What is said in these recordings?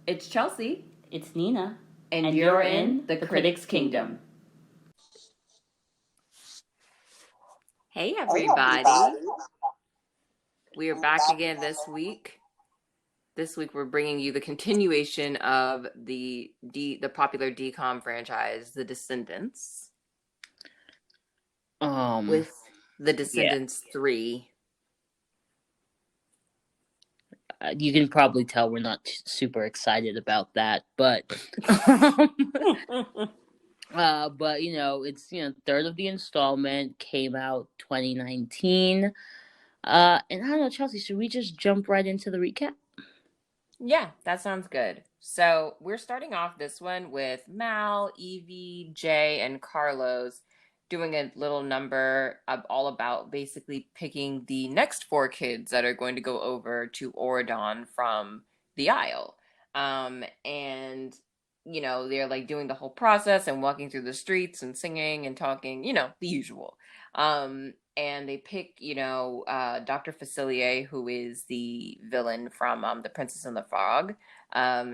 It's Chelsea, It's Nina, and you're in the Critic's Kingdom. Hey, everybody. We are back again this week. This week, we're bringing you the continuation of the popular DCOM franchise, The Descendants, with The Yeah, Descendants 3. you can probably tell we're not super excited about that, but but it's third of the installment came out 2019. And I don't know, Chelsea, should we just jump right into the recap? Yeah, that sounds good. So we're starting off this one with Mal, Evie, Jay, and Carlos doing a little number of all about basically picking the next four kids that are going to go over to Oridon from the Isle. And they're like doing the whole process and walking through the streets and singing and talking, the usual. And they pick, Dr. Facilier, who is the villain from The Princess and the Frog,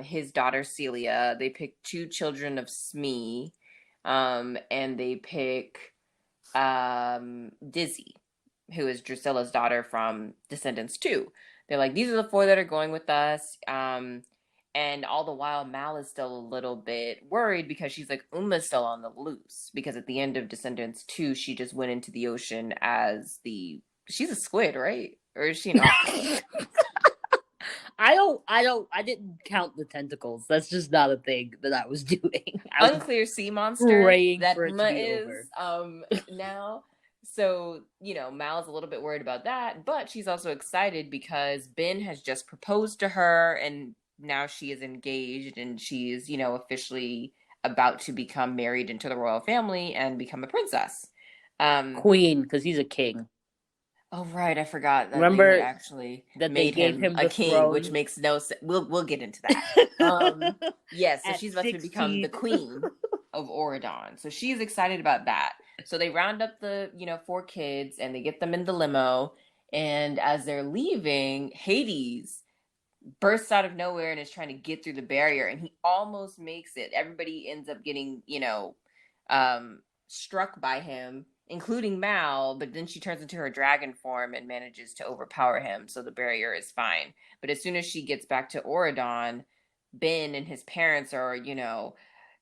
his daughter Celia. They pick two children of Smee, and they pick Dizzy, who is Drusilla's daughter from Descendants 2. They're like, these are the four that are going with us. And all the while, Mal is still a little bit worried because she's like, Uma's still on the loose. Because at the end of Descendants 2, she just went into the ocean as she's a squid, right? Or is she an octopus? I didn't count the tentacles. That's just not a thing that I was doing. I was Unclear sea monster praying that for it Uma to be is now. So, Mal's a little bit worried about that, but she's also excited because Ben has just proposed to her and now she is engaged and she is, officially about to become married into the royal family and become a princess. Queen, because he's a king. Oh right, I forgot that they had Remember actually that they made gave him him a the king, which throne makes no sense. We'll get into that. Yes, so at she's about to become 16. the queen of Oridon. So she's excited about that. So they round up the, four kids and they get them in the limo. And as they're leaving, Hades bursts out of nowhere and is trying to get through the barrier and he almost makes it. Everybody ends up getting, struck by him, including Mal, but then she turns into her dragon form and manages to overpower him, so the barrier is fine. But as soon as she gets back to Oridon, Ben and his parents are,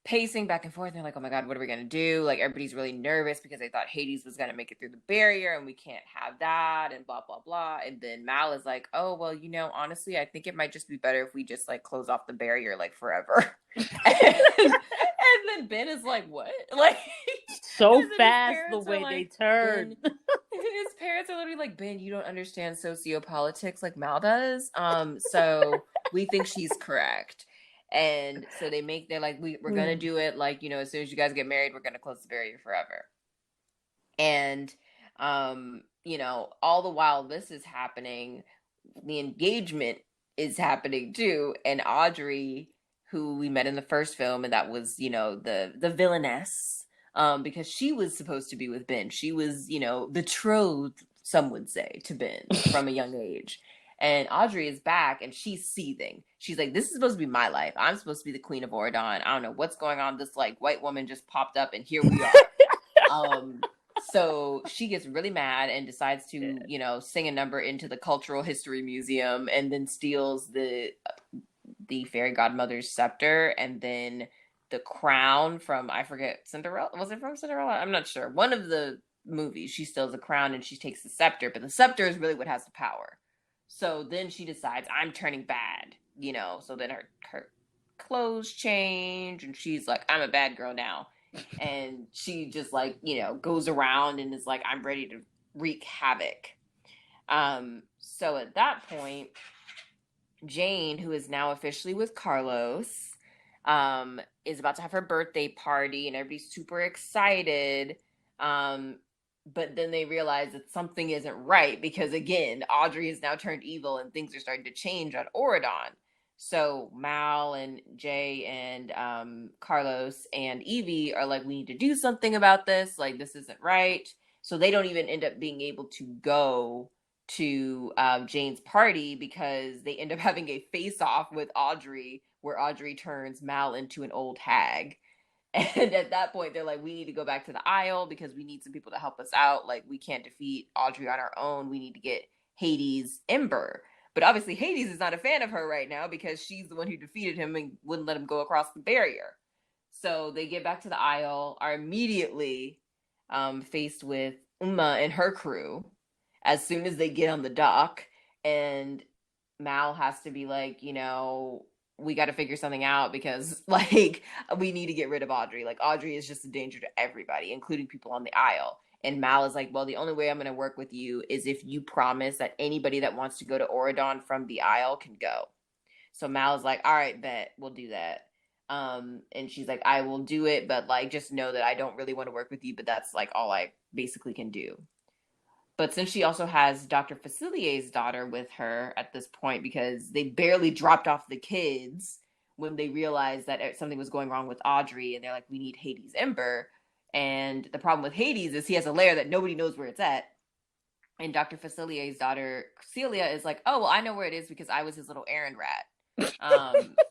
pacing back and forth. They're like, oh my God, what are we going to do? Like, everybody's really nervous because they thought Hades was going to make it through the barrier and we can't have that and blah, blah, blah. And then Mal is like, oh, well, honestly, I think it might just be better if we just like close off the barrier like forever. and then Ben is like, what? Like, so fast the way they turn. His parents are literally like, Ben, you don't understand sociopolitics like Mal does. So we think she's correct. And so they're like, we're gonna do it, like, as soon as you guys get married, we're gonna close the barrier forever. And all the while this is happening, the engagement is happening too. And Audrey, who we met in the first film, and that was, the villainess, because she was supposed to be with Ben. She was, betrothed, some would say, to Ben from a young age. And Audrey is back and she's seething. She's like, this is supposed to be my life. I'm supposed to be the queen of Oridon. I don't know what's going on. This like white woman just popped up and here we are. So she gets really mad and decides to, sing a number into the Cultural History Museum and then steals the fairy godmother's scepter and then the crown from, I forget, Cinderella. Was it from Cinderella? I'm not sure. One of the movies, she steals the crown and she takes the scepter, but the scepter is really what has the power. So then she decides, I'm turning bad, so then her clothes change and she's like, I'm a bad girl now. And she just like, goes around and is like, I'm ready to wreak havoc. So at that point, Jane, who is now officially with Carlos, is about to have her birthday party and everybody's super excited. But then they realize that something isn't right because, again, Audrey has now turned evil and things are starting to change on Oridon. So Mal and Jay and Carlos and Evie are like, we need to do something about this. Like, this isn't right. So they don't even end up being able to go to Jane's party because they end up having a face off with Audrey where Audrey turns Mal into an old hag. And at that point, they're like, we need to go back to the Isle because we need some people to help us out. Like, we can't defeat Audrey on our own. We need to get Hades Ember. But obviously, Hades is not a fan of her right now because she's the one who defeated him and wouldn't let him go across the barrier. So they get back to the Isle, are immediately faced with Uma and her crew as soon as they get on the dock. And Mal has to be like, we got to figure something out because, like, we need to get rid of Audrey. Like, Audrey is just a danger to everybody, including people on the Isle. And Mal is like, well, the only way I'm going to work with you is if you promise that anybody that wants to go to Oridon from the Isle can go. So Mal is like, all right, bet, we'll do that. And she's like, I will do it, but like, just know that I don't really want to work with you, but that's like all I basically can do. But since she also has Dr. Facilier's daughter with her at this point, because they barely dropped off the kids when they realized that something was going wrong with Audrey, and they're like, we need Hades Ember. And the problem with Hades is he has a lair that nobody knows where it's at. And Dr. Facilier's daughter, Celia, is like, oh, well, I know where it is because I was his little errand rat.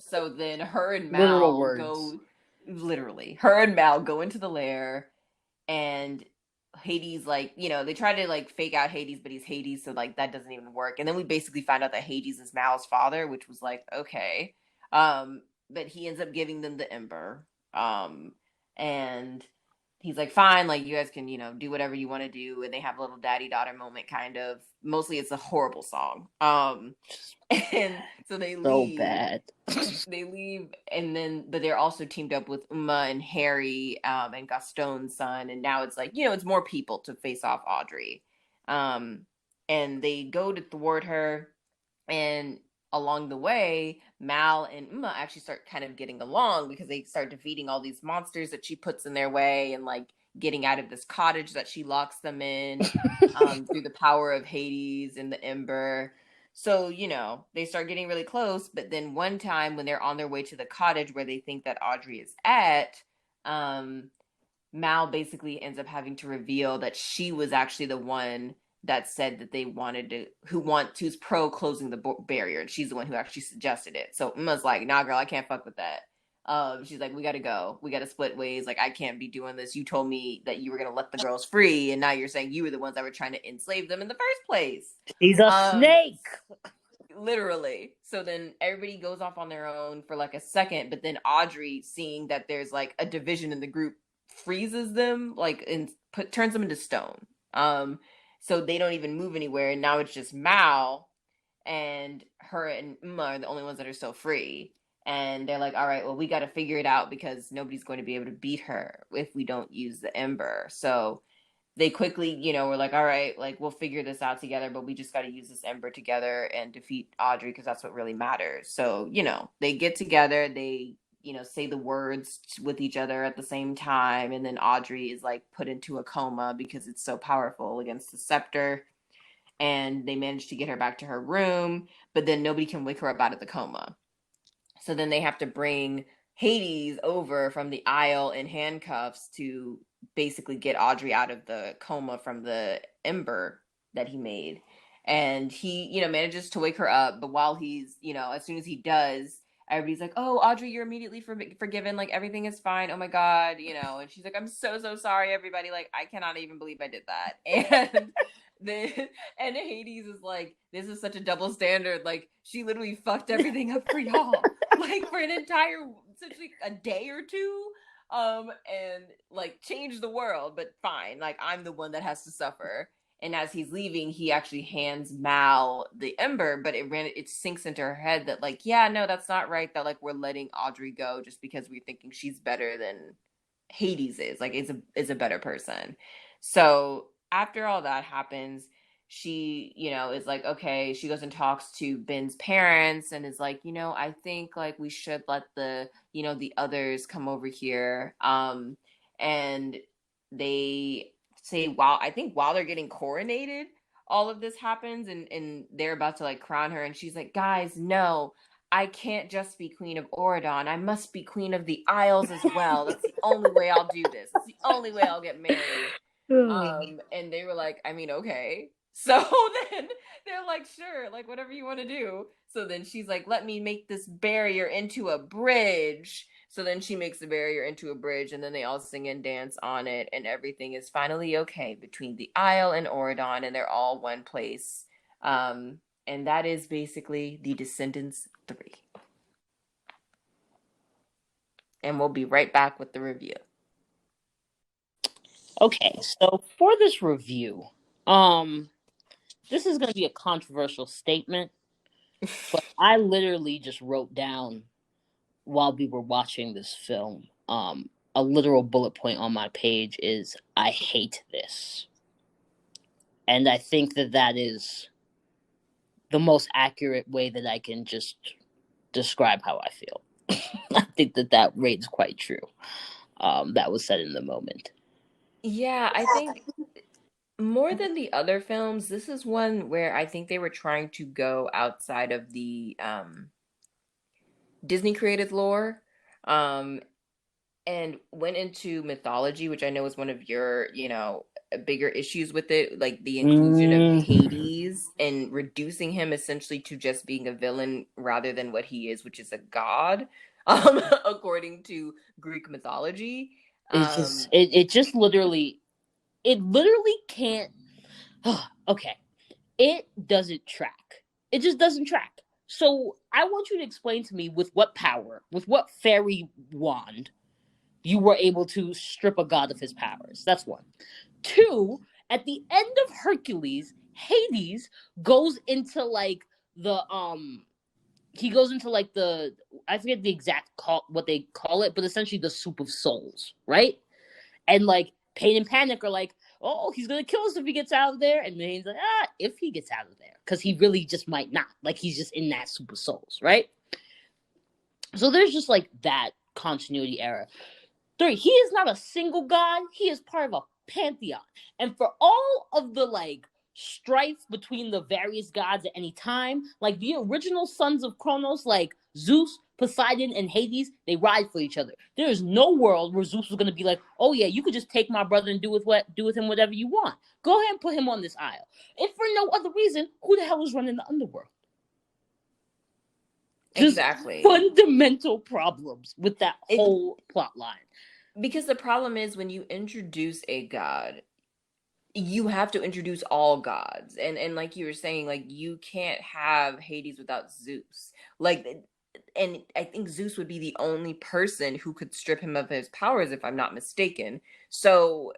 So then her and Literal Mal words. go, literally, her and Mal go into the lair, and Hades, like, they try to like fake out Hades, but he's Hades, so like that doesn't even work. And then we basically find out that Hades is Mal's father, which was like, okay. But he ends up giving them the ember. And he's like, fine, like you guys can, do whatever you want to do. And they have a little daddy daughter moment, kind of. Mostly it's a horrible song. And so they So leave. bad. They leave, and then but they're also teamed up with Uma and Harry, and Gaston's son, and now it's like, it's more people to face off Audrey. And they go to thwart her, and along the way, Mal and Uma actually start kind of getting along because they start defeating all these monsters that she puts in their way, and like getting out of this cottage that she locks them in, through the power of Hades and the Ember. So, they start getting really close, but then one time when they're on their way to the cottage where they think that Audrey is at, um, Mal basically ends up having to reveal that she was actually the one that said that they wanted to, who's pro closing the barrier. And she's the one who actually suggested it. So Emma's like, nah, girl, I can't fuck with that. She's like, we gotta go. We gotta split ways. Like, I can't be doing this. You told me that you were gonna let the girls free, and now you're saying you were the ones that were trying to enslave them in the first place. He's a Um, snake. Literally. So then everybody goes off on their own for like a second, but then Audrey, seeing that there's like a division in the group, freezes them, like, and turns them into stone. So they don't even move anywhere, and now it's just Mal, and her and Uma are the only ones that are still free. And they're like, all right, well, we got to figure it out because nobody's going to be able to beat her if we don't use the Ember. So they quickly, were like, all right, like, we'll figure this out together, but we just got to use this Ember together and defeat Audrey because that's what really matters. So, they get together, they, say the words with each other at the same time. And then Audrey is like put into a coma because it's so powerful against the scepter. And they manage to get her back to her room, but then nobody can wake her up out of the coma. So then they have to bring Hades over from the Isle in handcuffs to basically get Audrey out of the coma from the ember that he made. And he, manages to wake her up. But while he's, as soon as he does, everybody's like, oh, Audrey, you're immediately forgiven. Like, everything is fine. Oh my God, And she's like, I'm so, so sorry, everybody. Like, I cannot even believe I did that. And then, and Hades is like, this is such a double standard. Like, she literally fucked everything up for y'all. Like, for an entire, essentially a day or two, and like changed the world. But fine, like, I'm the one that has to suffer. And as he's leaving, he actually hands Mal the ember, but it sinks into her head that, like, yeah, no, that's not right, that like we're letting Audrey go just because we're thinking she's better than Hades is, like, is a better person. So after all that happens, she, is like, okay, she goes and talks to Ben's parents and is like, I think like we should let the others come over here. And they say, while they're getting coronated, all of this happens, and they're about to like crown her, and she's like, guys, no, I can't just be queen of Oridon. I must be queen of the Isles as well. That's the only way I'll do this. It's the only way I'll get married. And they were like, I mean, okay. So then They're like, sure, like whatever you want to do. So then she's like, let me make this barrier into a bridge. So then she makes the barrier into a bridge, and then they all sing and dance on it, and everything is finally okay between the Isle and Oridon, and they're all one place. Um, and that is basically the Descendants 3. And we'll be right back with the review. Okay, so for this review, this is going to be a controversial statement, but I literally just wrote down while we were watching this film, a literal bullet point on my page is I hate this. And I think that that is the most accurate way that I can just describe how I feel. I think that that rate's quite true. That was said in the moment. Yeah, I think more than the other films, this is one where I think they were trying to go outside of the Disney created lore, um, and went into mythology, which I know is one of your, bigger issues with it, like the inclusion of Mm, Hades and reducing him essentially to just being a villain rather than what he is, which is a god, according to Greek mythology. Um, it just literally can't. Okay, it doesn't track. It just doesn't track. So I want you to explain to me with what power, with what fairy wand you were able to strip a god of his powers. That's one. Two, at the end of Hercules, Hades goes into like the he goes into like the I forget the exact call what they call it, but essentially the soup of souls, right? And like Pain and Panic are like, oh, he's gonna kill us if he gets out of there, and then he's like, if he gets out of there, because he really just might not. Like he's just in that soup of souls, right? So there's just like that continuity error. Three, he is not a single god. He is part of a pantheon. And for all of the like strife between the various gods at any time, like the original sons of Kronos, like Zeus, Poseidon, and Hades, they ride for each other. There is no world where Zeus was gonna be like, oh yeah, you could just take my brother and do with him whatever you want. Go ahead and put him on this isle. If for no other reason, who the hell is running the underworld? Just exactly. fundamental problems with that It whole plot line. Because the problem is when you introduce a god, you have to introduce all gods, and like you were saying, like you can't have Hades without Zeus, like, and I think Zeus would be the only person who could strip him of his powers if I'm not mistaken. So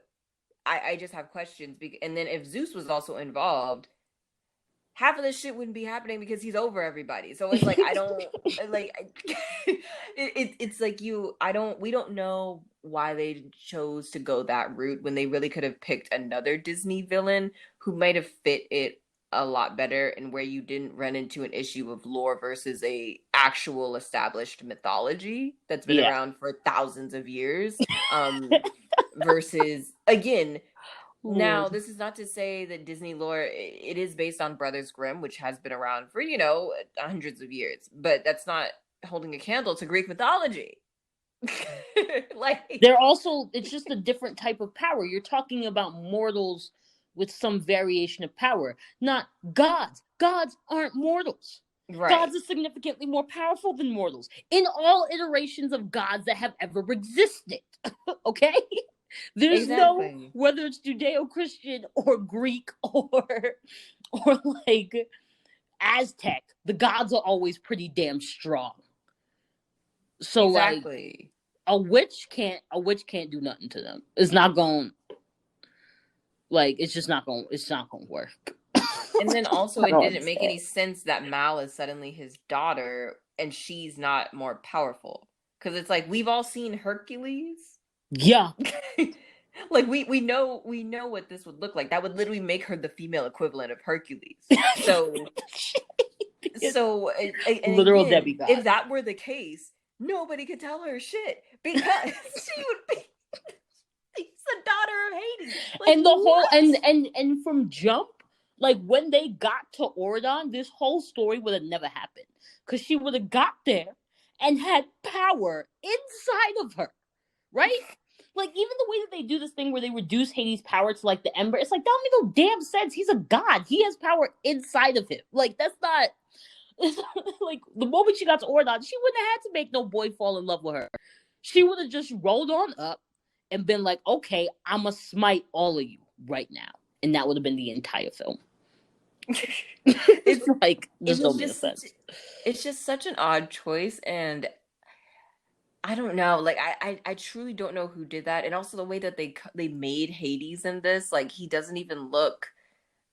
I just have questions, and then if Zeus was also involved, half of this shit wouldn't be happening because he's over everybody. So it's like I don't like it's like you I don't we don't know why they chose to go that route when they really could have picked another Disney villain who might have fit it a lot better, and where you didn't run into an issue of lore versus a actual established mythology that's been Yeah. around for thousands of years, versus, again, now, Lord. this is not to say that Disney lore, it is based on Brothers Grimm, which has been around for, hundreds of years, but that's not holding a candle to Greek mythology. Like, They're also, it's just a different type of power. You're talking about mortals with some variation of power, not gods. Gods aren't mortals. right. Gods are significantly more powerful than mortals in all iterations of gods that have ever existed. Okay? There's no, Exactly. whether it's Judeo-Christian or Greek or like Aztec, the gods are always pretty damn strong. So like Exactly. a witch can't do nothing to them. It's not going, like it's not going to work. And then also, I it don't didn't make understand. any sense that Mal is suddenly his daughter and she's not more powerful. Because it's like, we've all seen Hercules. Yeah. Like we know what this would look like. That would literally make her the female equivalent of Hercules. And Literal again, if demigod. that were the case, nobody could tell her shit because she would be she's the daughter of Hades. Like, And the whole what? and from jump, like when they got to Oridon, this whole story would have never happened. Because she would have got there and had power inside of her, right? Like, even the way that they do this thing where they reduce Hades' power to like the Ember, it's like that don't make no damn sense. He's a god. He has power inside of him. Like, that's not. Like, the moment she got to Ordon, she wouldn't have had to make no boy fall in love with her. She would have just rolled on up and been like, okay, I'ma smite all of you right now. And that would have been the entire film. It's like, this don't make sense. It's just such an odd choice, and I don't know. Like I truly don't know who did that, and also the way that they made Hades in this, like he doesn't even look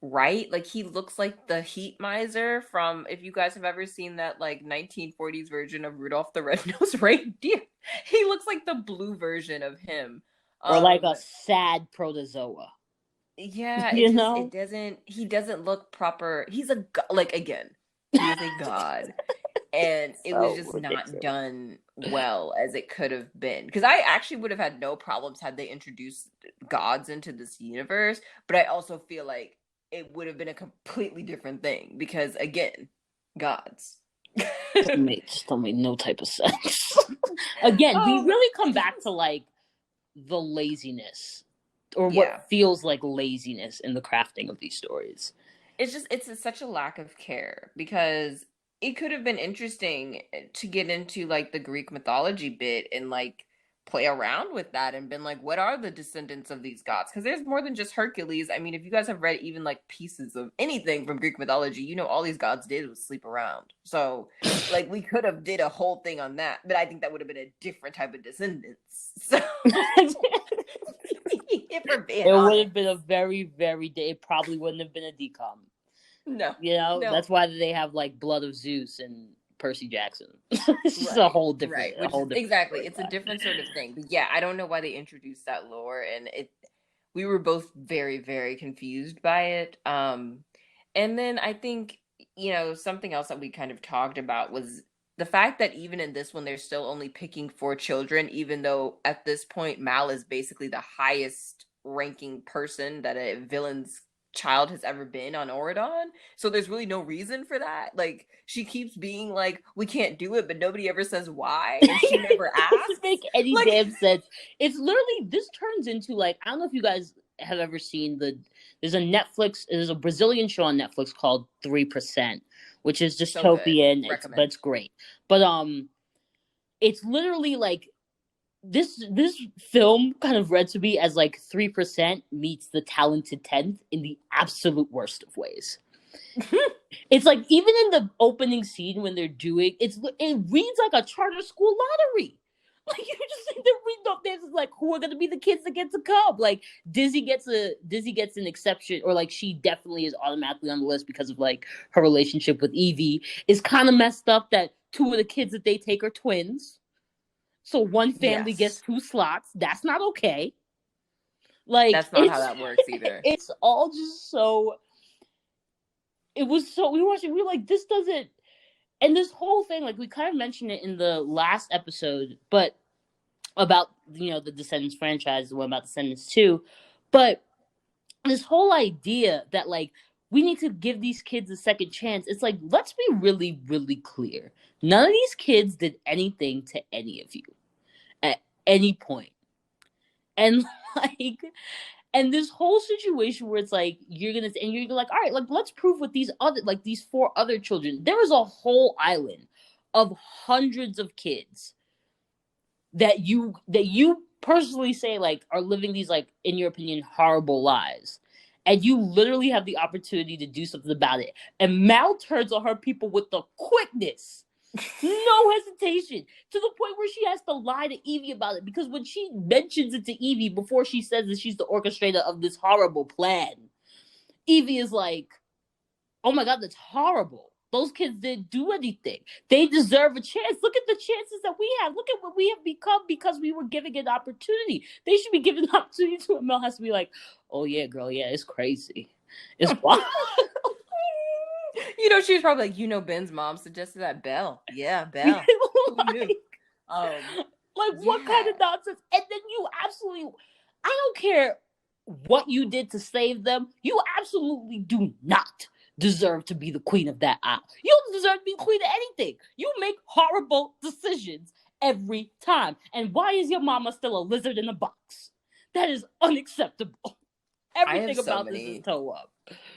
right. Like he looks like the heat miser from, if you guys have ever seen that like 1940s version of Rudolph the Red-Nosed Reindeer. He looks like the blue version of him. Or like Um a sad protozoa. yeah, You it know? doesn't, he doesn't look proper. He's a like again, he is a god. And it was So just not ridiculous. done well as it could have been, because I actually would have had no problems had they introduced gods into this universe, but I also feel like it would have been a completely different thing because again, gods. Just don't make no type of sense. Again, we um really come back to like the laziness, or yeah, what feels like laziness in the crafting of these stories. it's just such a lack of care, because it could have been interesting to get into like the Greek mythology bit and like play around with that and been like, what are the descendants of these gods? Because there's more than just Hercules. I mean, if you guys have read even like pieces of anything from Greek mythology, you know all these gods did was sleep around. So like we could have did a whole thing on that, but I think that would have been a different type of descendants. So if we're being It would honest. have been a very, very. It probably wouldn't have been a decom. No, You know, no. that's why they have like Blood of Zeus and Percy Jackson. It's just Right, right. a Which whole is different exactly, it's a storyline. different sort of thing. But yeah, I don't know why they introduced that lore, and it we were both very, very confused by it. And then I think, something else that we kind of talked about was the fact that even in this one, they're still only picking 4 children, even though at this point Mal is basically the highest ranking person that a villain's child has ever been on Auradon. So there's really no reason for that. Like she keeps being like, we can't do it, but nobody ever says why, and she never It doesn't asks. make any Like, damn sense. It's literally, this turns into like, I don't know if you guys have ever seen there's a Brazilian show on Netflix called 3%, which is so good. dystopian. But Recommend. it's great. But it's literally like this film kind of read to me as like 3% meets the Talented 10th in the absolute worst of ways. It's like, even in the opening scene when they're doing it reads like a charter school lottery. Like, you just think they're reading off this is like, who are gonna be the kids that get to come? Like Dizzy gets an exception, or like she definitely is automatically on the list because of like her relationship with Evie. Is kind of messed up that 2 of the kids that they take are twins. So one family gets Yes. 2 slots. That's not okay. Like, That's not how that works either. it's all just so. It was so, we watched it. We were like, this doesn't. And this whole thing, like we kind of mentioned it in the last episode, but about the Descendants franchise, the one about Descendants 2, but this whole idea that like we need to give these kids a second chance. It's like, let's be really, really clear. None of these kids did anything to any of you at any point. And like, and this whole situation where it's like you're like, all right, like let's prove with these 4 other children. There is a whole island of hundreds of kids that you personally say like are living these, like, in your opinion, horrible lives, and you literally have the opportunity to do something about it, and Mal turns on her people with the quickness, no hesitation, to the point where she has to lie to Evie about it, because when she mentions it to Evie before she says that she's the orchestrator of this horrible plan, Evie is like, oh my god, that's horrible. Those kids didn't do anything. They deserve a chance. Look at the chances that we have. Look at what we have become because we were giving an opportunity. They should be given an opportunity to. And Mel has to be like, oh yeah, girl, yeah, it's crazy. It's wild. She was probably like, Ben's mom suggested that. Belle. Yeah, Belle. Who knew? like, Um, like, what kind yeah. of nonsense? And then you absolutely, I don't care what you did to save them. You absolutely do not deserve to be the queen of that isle. You don't deserve to be queen of anything. You make horrible decisions, every time. And why is your mama still a lizard in a box? That is unacceptable. I have Everything so about this is many. toe up.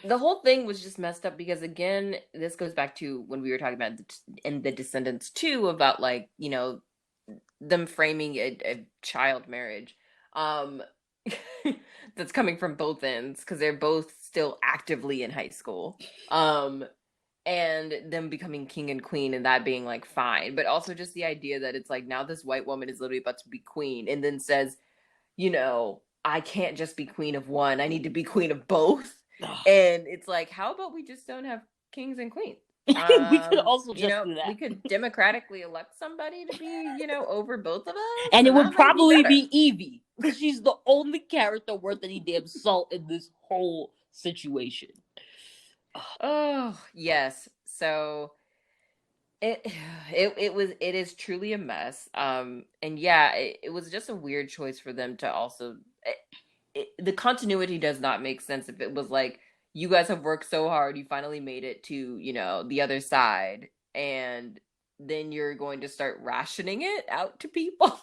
The whole thing was just messed up because again, this goes back to when we were talking about in the Descendants too about like, them framing a child marriage. Um that's coming from both ends because they're both still actively in high school. Um and them becoming king and queen and that being like fine, but also just the idea that it's like now this white woman is literally about to be queen and then says, I can't just be queen of one. I need to be queen of both. And it's like, how about we just don't have kings and queens? We could also just do We that. could democratically elect somebody to be, over both of us, And it and would that might be probably better. be Evie, because she's the only character worth any damn salt in this whole situation. Oh, yes. So it it is truly a mess. And yeah, it was just a weird choice for them to also the continuity does not make sense if it was like you guys have worked so hard, you finally made it to, the other side, and then you're going to start rationing it out to people.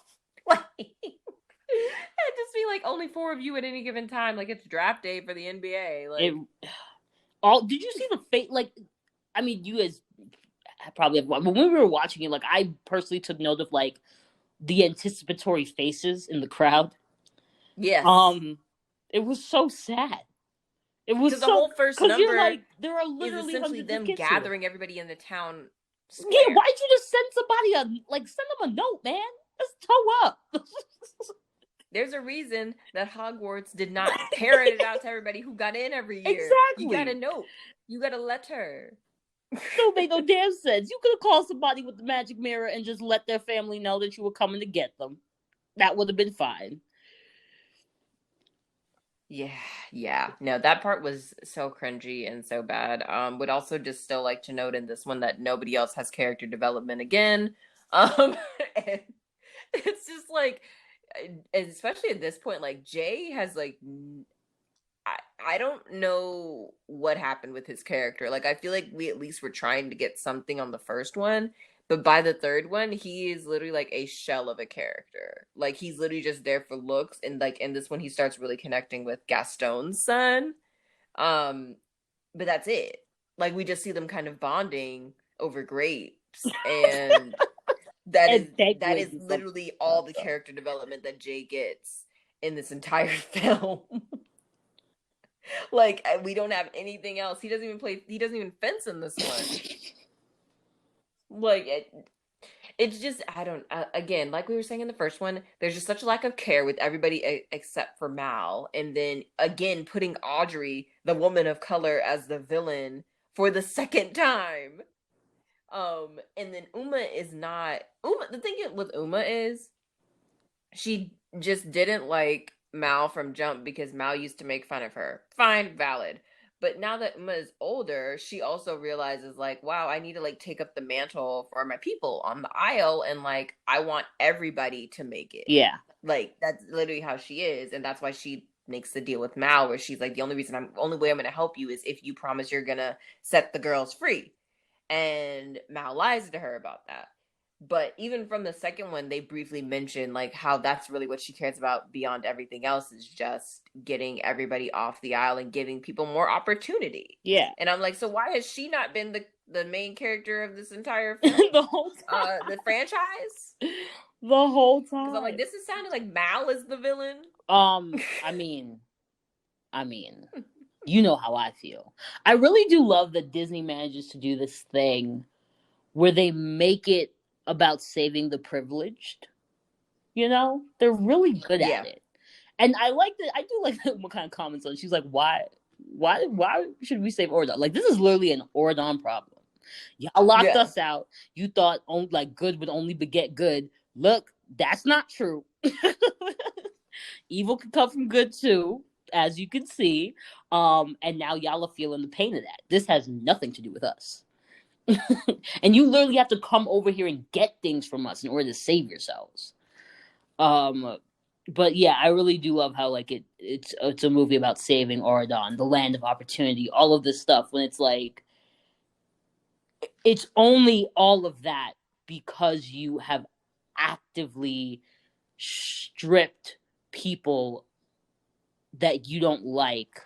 Like and just be like only four of you at any given time, like it's draft day for the NBA. It Like all. Did you see the fate? Like, I mean, you guys probably have. But when we were watching it, like, I personally took note of like the anticipatory faces in the crowd. yes. Um, it was so sad. It was Because the so whole first because you're number like there are is literally essentially hundreds of them kids here. gathering everybody in the town Yeah, square. why'd you just send somebody send them a note, man? Let's toe up. There's a reason that Hogwarts did not parrot it out to everybody who got in every year. You got a Exactly. note. You got a letter. Don't make no damn sense. You could have called somebody with the magic mirror and just let their family know that you were coming to get them. That would have been fine. Yeah, yeah. No, that part was so cringy and so bad. Would also just still like to note in this one that nobody else has character development again. And it's just like, especially at this point, like Jay has like I don't know what happened with his character. Like I feel like we at least were trying to get something on the first one, but by the third one, he is literally like a shell of a character. Like he's literally just there for looks, and like in this one he starts really connecting with Gaston's son. Um but that's it. Like we just see them kind of bonding over grapes, and that is And that segues is to something literally else, all the though. character development that Jay gets in this entire film. Like we don't have anything else. He doesn't even play. He doesn't even fence in this one. Like it's just I don't. Again, like we were saying in the first one, there's just such a lack of care with everybody except for Mal, and then again putting Audrey, the woman of color, as the villain for the second time. And then Uma is not Uma. The thing with Uma is she just didn't like Mal from Jump because Mal used to make fun of her. Fine, valid. But now that Uma is older, she also realizes like, wow, I need to like take up the mantle for my people on the aisle, and like I want everybody to make it. Yeah. Like that's literally how she is, and that's why she makes the deal with Mal where she's like, the only way I'm gonna help you is if you promise you're gonna set the girls free. And Mal lies to her about that. But even from the second one, they briefly mention like how that's really what she cares about beyond everything else is just getting everybody off the aisle and giving people more opportunity. Yeah. And I'm like, so why has she not been the main character of this entire film? The whole time. The franchise? The whole Because I'm like, time. this is sounding like Mal is the villain. I mean, you know how I feel. I really do love that Disney manages to do this thing where they make it about saving the privileged. They're really good Yeah. at it. And I like that. I do like that. What kind of comments on? She's like, why should we save Ordon? Like, this is literally an Ordon problem. Y'all locked Yeah. us out. You thought like good would only beget good. Look, that's not true. Evil can come from good too, as you can see. And now y'all are feeling the pain of that. This has nothing to do with us. And you literally have to come over here and get things from us in order to save yourselves. But yeah, I really do love how like it's a movie about saving Oradon, the land of opportunity, all of this stuff. When it's like, it's only all of that because you have actively stripped people that you don't like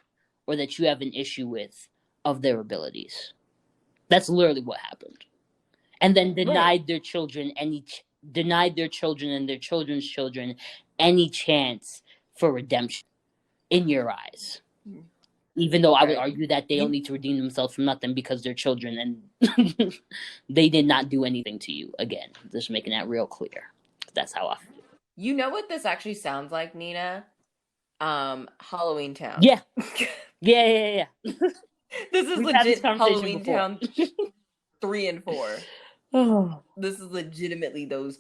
or that you have an issue with of their abilities. That's literally what happened. And then Right. denied their children and their children's children any chance for redemption in your eyes. Even though I would Right. argue that they don't You need to redeem themselves from nothing because they're children and they did not do anything to you. Again, just making that real clear. That's how I feel. you know what this actually sounds like, Nina? Halloween Town. Yeah. Yeah. This is We've had this legit conversation Halloween before. Town 3 and 4. Oh. This is legitimately those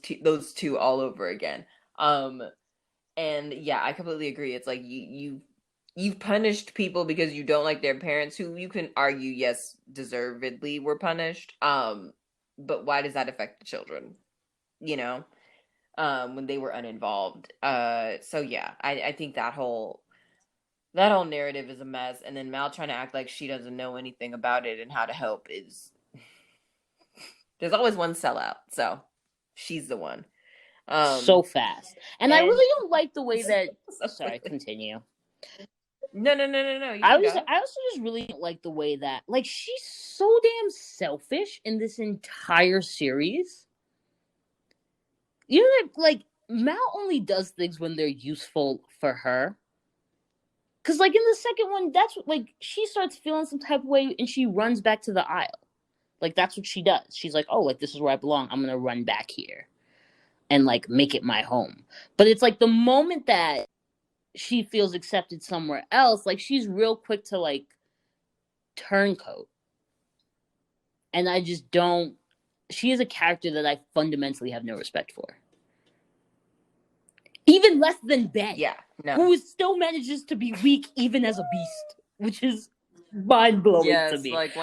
two all over again. Um and yeah, I completely agree. It's like you've punished people because you don't like their parents, who you can argue, yes, deservedly were punished. But why does that affect the children? You know? When they were uninvolved. So yeah, I think that whole narrative is a mess, and then Mal trying to act like she doesn't know anything about it and how to help is there's always one sellout, so she's the one. So Um fast. And I and really don't like the way that so sorry, quickly. continue. No, you can go. I also just really don't like the way that like she's so damn selfish in this entire series. You know that like Mal only does things when they're useful for her. Cause like in the second one, that's what, like she starts feeling some type of way and she runs back to the aisle. Like that's what she does. She's like, oh, like this is where I belong. I'm gonna run back here and like make it my home. But it's like the moment that she feels accepted somewhere else, like she's real quick to like turncoat. And I just don't. She is a character that I fundamentally have no respect for. Even less than Ben, Yeah, no. who still manages to be weak even as a beast, which is mind blowing to Yes, me. like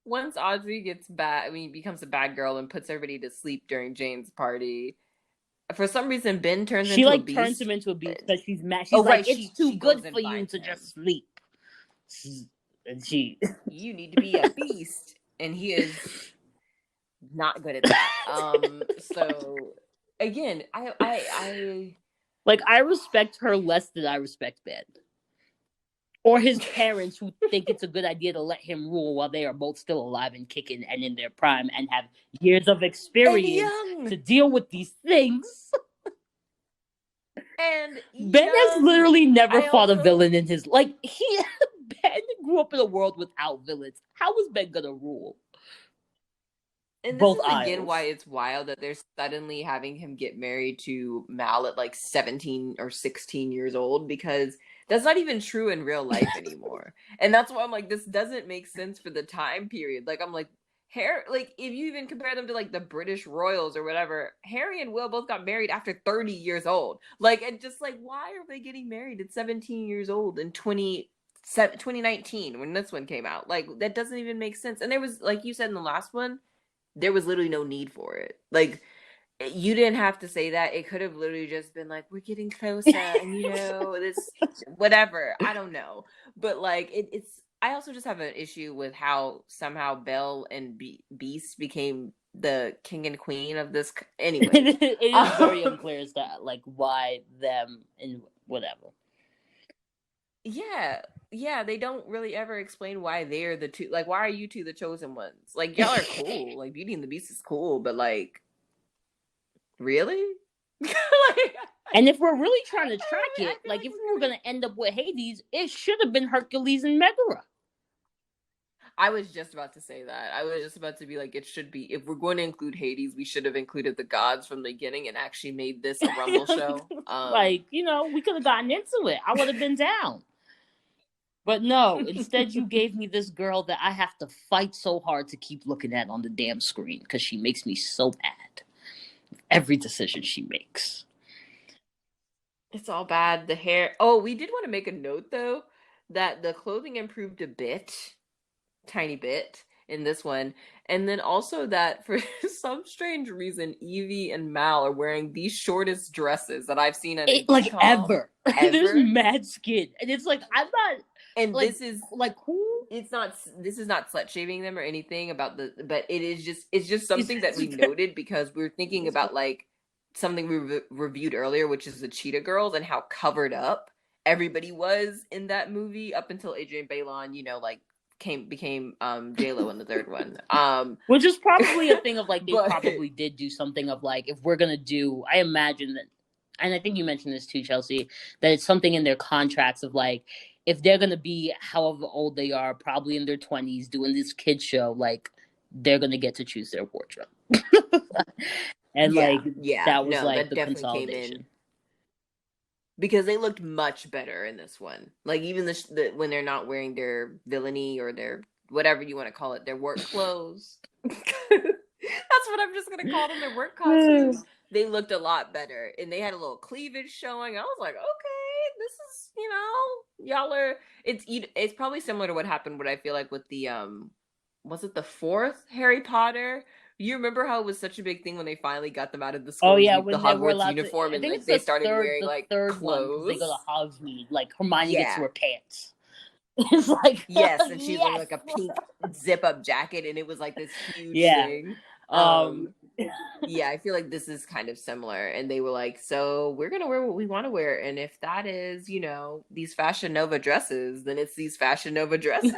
once Audrey gets bad, I mean, becomes a bad girl and puts everybody to sleep during Jane's party. For some reason, Ben turns She into a like turns beast. him into a beast because she's mad. She's Oh, like, right, it's too she good goes for and you finds to him. just sleep. And she You need to be a beast, and he is not good at that. So again, I like I respect her less than I respect Ben. Or his parents who think it's a good idea to let him rule while they are both still alive and kicking and in their prime and have years of and experience young to deal with these things. and Ben has young. literally never I fought a also villain in his like he Ben grew up in a world without villains. How is Ben gonna rule and this both is again why aisles? it's wild that they're suddenly having him get married to Mal at like 17 or 16 years old, because that's not even true in real life anymore. And that's why I'm like, this doesn't make sense for the time period. Like, I'm like, like if you even compare them to like the British royals or whatever, Harry and Will both got married after 30 years old. Like, and just like, why are they getting married at 17 years old in 2019 when this one came out? Like, that doesn't even make sense. And there was, like you said in the last one, there was literally no need for it. Like, you didn't have to say that. It could have literally just been like, we're getting closer, and this, whatever. I don't know, but like, it's. I also just have an issue with how somehow Belle and Beast became the king and queen of this. Anyways, It is very unclear as to like why them and whatever. yeah, yeah, they don't really ever explain why they're the two. Like, why are you two the chosen ones? Like, y'all are cool. Like, Beauty and the Beast is cool, but like, really? Like, And if we're really trying to track I it, feel like like if we we're were gonna. gonna end up with Hades, it should have been Hercules and Megara. I was just about to say that. I was just about to be like, it should be. If we're going to include Hades, we should have included the gods from the beginning and actually made this a Rumble show. Like, you know, we could have gotten into it. I would have been down. But no, instead you gave me this girl that I have to fight so hard to keep looking at on the damn screen because she makes me so mad. Every decision she makes. It's all bad. The hair. Oh, we did want to make a note though that the clothing improved a bit, tiny bit in this one. And then also that for some strange reason, Evie and Mal are wearing the shortest dresses that I've seen at a Like beach hall ever. There's ever. mad skin. And it's like I'm not And like this is like who it's not this is not slut shaming them or anything about the, but it's just is something that we noted because we were thinking about like something we reviewed earlier, which is the Cheetah Girls and how covered up everybody was in that movie up until Adrienne Bailon, like became J Lo in the third one. Which is probably a thing of like they but probably did do something of like if we're gonna do. I imagine that, and I think you mentioned this too, Chelsea, that it's something in their contracts of like if they're gonna be however old they are, probably in their 20s, doing this kid show, like they're gonna get to choose their wardrobe. And like yeah, that was no, like that the definitely came in consolidation. because they looked much better in this one. Like even when they're not wearing their villainy or their whatever you want to call it, their work clothes. That's what I'm just gonna call them, their work costumes. They looked a lot better, and they had a little cleavage showing. I was like, okay, this is y'all are. It's probably similar to what happened. What I feel like with the was it the fourth Harry Potter? You remember how it was such a big thing when they finally got them out of the Oh school's yeah, the when they were Hogwarts allowed to. uniform I and think like it's they started wearing the like third one because they go clothes. to Hogsmeade. Like Hermione gets to Yeah. her pants. It's like Yes, and she's wearing yes, like a pink zip up jacket and it was like this huge yeah. thing. Um, Yeah, I feel like this is kind of similar. And they were like, so we're gonna wear what we want to wear. And if that is, these Fashion Nova dresses, then it's these Fashion Nova dresses.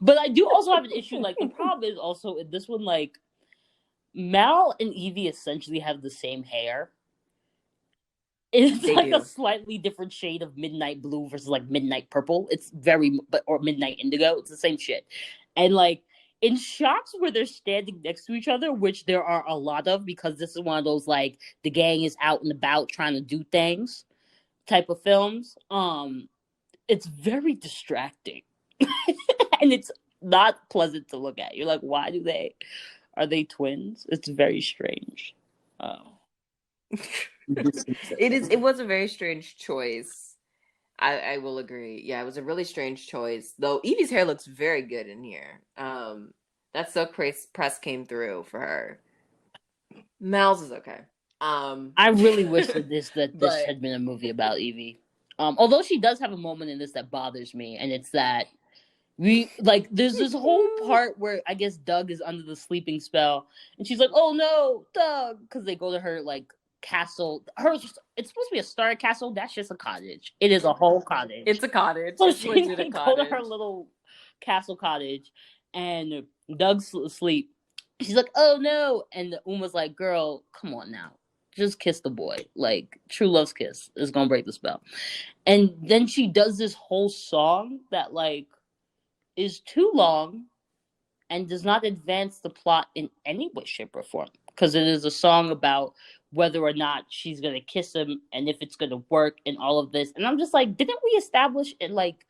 but I do also have an issue. Like the problem is also in this one, like Mal and Evie essentially have the same hair. It's They like a do. slightly different shade of midnight blue versus like midnight purple. It's very, or midnight indigo. It's the same shit. And like in shots where they're standing next to each other, which there are a lot of because this is one of those like the gang is out and about trying to do things type of films. It's very distracting. And it's not pleasant to look at. You're like, why do they are they twins? It's very strange. Oh. It was a very strange choice. I will agree. Yeah, it was a really strange choice. Though Evie's hair looks very good in here. That silk press came through for her. Mal's is okay. Um, I really wish that this but had been a movie about Evie. Although she does have a moment in this that bothers me, and it's that we like there's this whole part where I guess Doug is under the sleeping spell, and she's like, "Oh no, Doug," because they go to her like castle. It's supposed to be a star castle. That's just a cottage. It is a whole cottage. it's a cottage. So It's she legit a they go to her cottage. little castle cottage, and Doug's asleep. She's like, "Oh no!" And Uma's like, "Girl, come on now, just kiss the boy. Like true love's kiss is gonna break the spell." And then she does this whole song that like is too long and does not advance the plot in any way, shape, or form. Because it is a song about whether or not she's gonna kiss him and if it's gonna work and all of this. And I'm just like, didn't we establish it like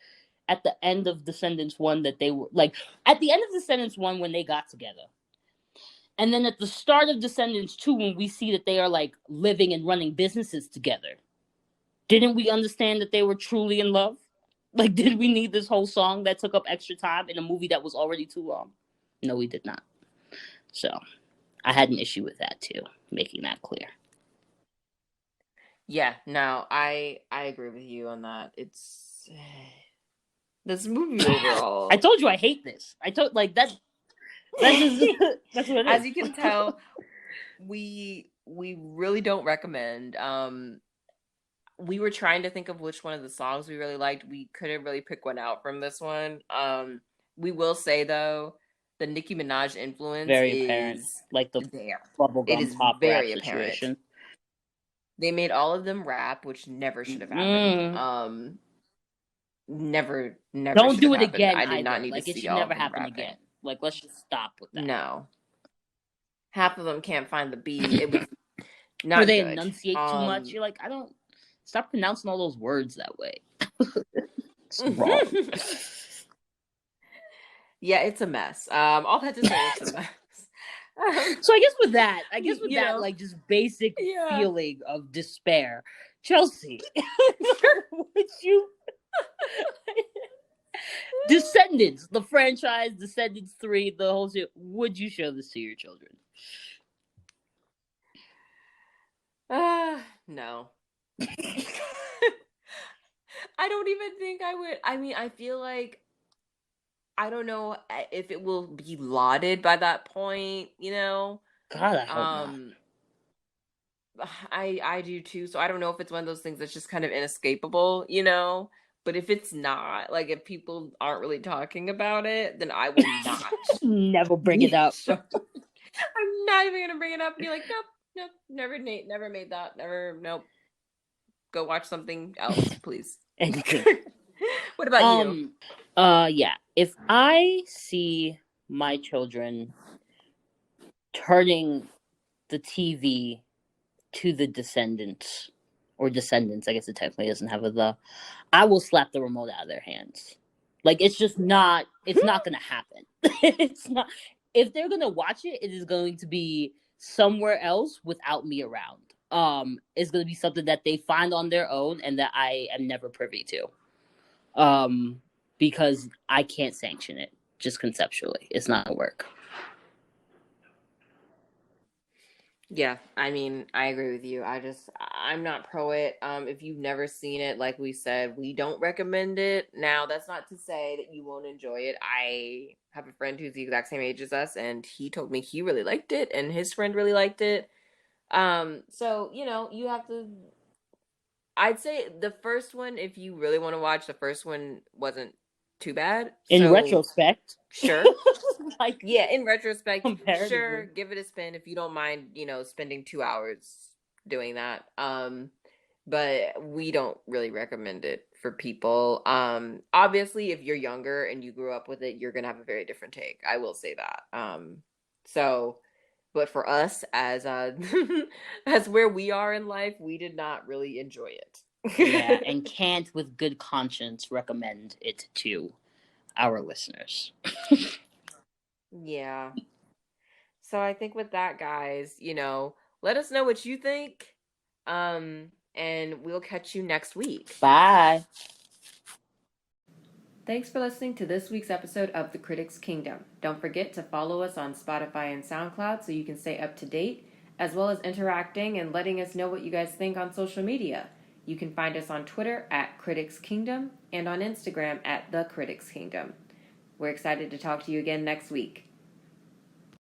at the end of Descendants 1 that they were like at the end of Descendants 1 when they got together? And then at the start of Descendants 2, when we see that they are like living and running businesses together, didn't we understand that they were truly in love? Like, did we need this whole song that took up extra time in a movie that was already too long? No, we did not. So I had an issue with that too, making that clear. Yeah, no, I agree with you on that. It's this movie I overall. told you I hate this. I told like that. That's just that's what it As you is. can tell, we really don't recommend. We were trying to think of which one of the songs we really liked. We couldn't really pick one out from this one. We will say though, the Nicki Minaj influence Very apparent, is like the there. It bubblegum is pop rap very apparent. situation. They made all of them rap, which never should have happened. Never Don't should have do it happened. again I did not either. need to Like it see should all never of them happen again. rapping. Like let's just stop with that. No. Half of them can't find the beat. It was Or not they good. enunciate too much. You're like, I don't stop pronouncing all those words that way. It's wrong. Yeah, it's a mess. All that to say, it's a mess. So I guess with You that, know, like just basic yeah. feeling of despair, Chelsea, would you Descendants, the franchise, Descendants 3, the whole shit, would you show this to your children? No. I don't even think I would. I mean, I feel like I don't know if it will be lauded by that point, God, I hope not. Um, I do too. So I don't know if it's one of those things that's just kind of inescapable, you know? But if it's not, like if people aren't really talking about it, then I will not Never bring it up. show. I'm not even gonna bring it up and be like, nope, nope, never made that, never, nope. Go watch something else, please. Anything. What about you? Yeah. If I see my children turning the TV to the Descendants, or Descendants, I guess it technically doesn't have a the, I will slap the remote out of their hands. Like it's just not. It's not gonna happen. It's not. If they're gonna watch it, it is going to be somewhere else without me around. It's gonna be something that they find on their own and that I am never privy to. Because I can't sanction it just conceptually. It's not gonna work. Yeah, I mean, I agree with you. I'm not pro it. If you've never seen it, like we said, we don't recommend it. Now, that's not to say that you won't enjoy it. I have a friend who's the exact same age as us, and he told me he really liked it, and his friend really liked it. So, you know, you have to. I'd say the first one, if you really want to watch, the first one wasn't too bad. In So, retrospect, sure. like Yeah, in retrospect, sure, comparatively. give it a spin if you don't mind, you know, spending 2 hours doing that. But we don't really recommend it for people. Obviously, if you're younger and you grew up with it, you're gonna have a very different take. I will say that. So, but for us, as as where we are in life, we did not really enjoy Yeah, it. and can't with good conscience recommend it to our listeners. Yeah. So I think with that, guys, let us know what you think. And we'll catch you next week. Bye. Thanks for listening to this week's episode of The Critics Kingdom. Don't forget to follow us on Spotify and SoundCloud so you can stay up to date, as well as interacting and letting us know what you guys think on social media. You can find us on Twitter at Critics Kingdom and on Instagram at The Critics Kingdom. We're excited to talk to you again next week.